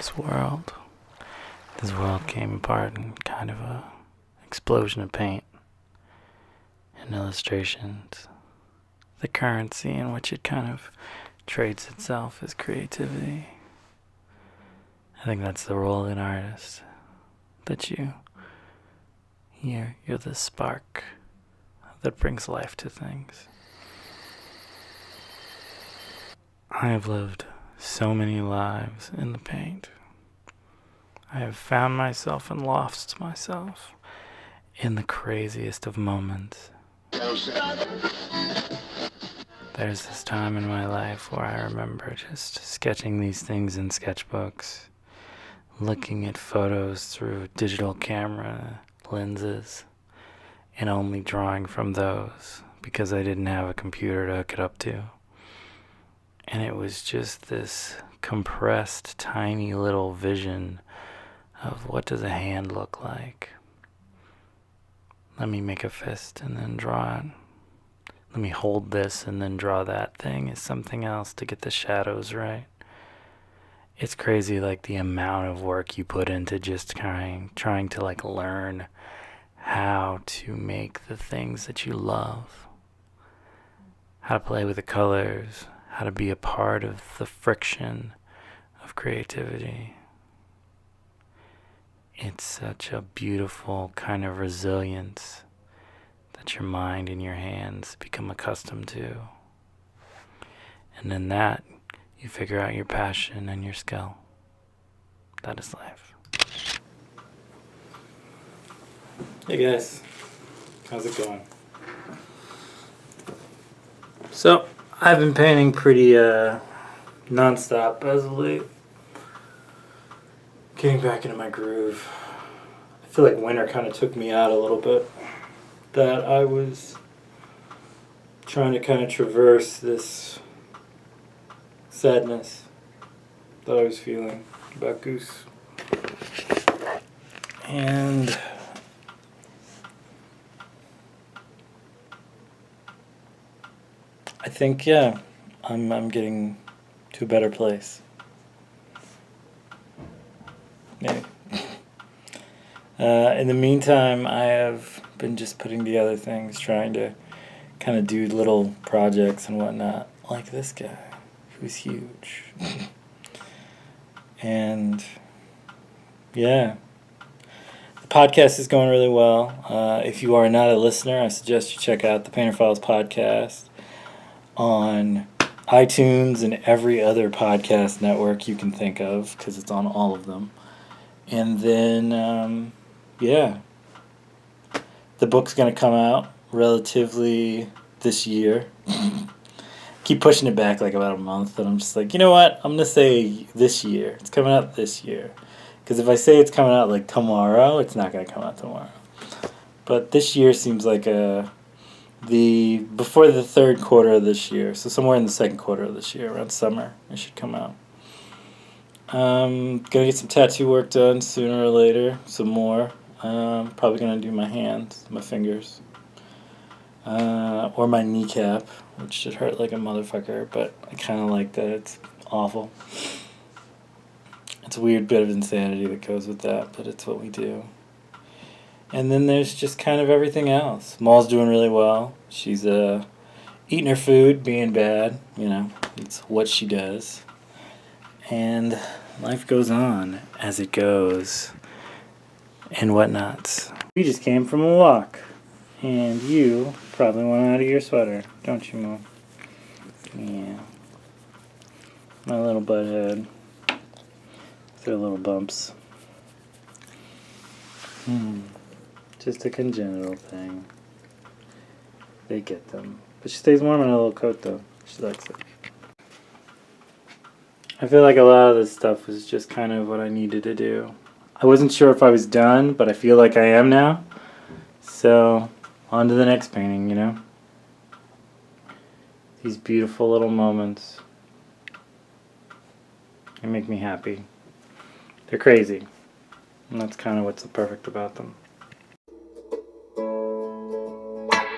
this world. This world came apart in kind of a explosion of paint and illustrations. The currency in which it kind of trades itself is creativity. I think that's the role of an artist. That you're the spark that brings life to things. I have lived so many lives in the paint. I have found myself and lost myself in the craziest of moments. There's this time in my life where I remember just sketching these things in sketchbooks, looking at photos through digital camera lenses, and only drawing from those because I didn't have a computer to hook it up to. And it was just this compressed, tiny little vision of what does a hand look like. Let me make a fist and then draw it. Let me hold this and then draw that thing as something else to get the shadows right. It's crazy, like the amount of work you put into just trying to like learn how to make the things that you love. How to play with the colors, how to be a part of the friction of creativity. It's such a beautiful kind of resilience that your mind and your hands become accustomed to. And in that, you figure out your passion and your skill. That is life. Hey guys, how's it going? So, I've been painting pretty non-stop as of late. Getting back into my groove. I feel like winter kind of took me out a little bit. That I was trying to kind of traverse this sadness that I was feeling about Goose. And I think, yeah, I'm getting to a better place. Maybe. In the meantime, I have been just putting together things, trying to kind of do little projects and whatnot, like this guy, who's huge. And, yeah. The podcast is going really well. If you are not a listener, I suggest you check out the Painter Files podcast on iTunes and every other podcast network you can think of, because it's on all of them. And then, yeah, the book's going to come out relatively this year. Keep pushing it back like about a month, and I'm just like, you know what? I'm going to say this year. It's coming out this year. Because if I say it's coming out like tomorrow, it's not going to come out tomorrow. But this year seems like before the third quarter of this year, so somewhere in the second quarter of this year, around summer, it should come out. Gonna get some tattoo work done sooner or later, some more. Probably gonna do my hands, my fingers, or my kneecap, which should hurt like a motherfucker, but I kind of like that. It's awful. It's a weird bit of insanity that goes with that, but it's what we do. And then there's just kind of everything else. Maul's doing really well. She's eating her food, being bad. You know, it's what she does. And life goes on as it goes and whatnots. We just came from a walk. And you probably want out of your sweater, don't you, Mom? Yeah. My little butthead. Their little bumps. Just a congenital thing. They get them. But she stays warm in a little coat, though. She likes it. I feel like a lot of this stuff was just kind of what I needed to do. I wasn't sure if I was done, but I feel like I am now. So, on to the next painting, you know? These beautiful little moments. They make me happy. They're crazy. And that's kind of what's so perfect about them.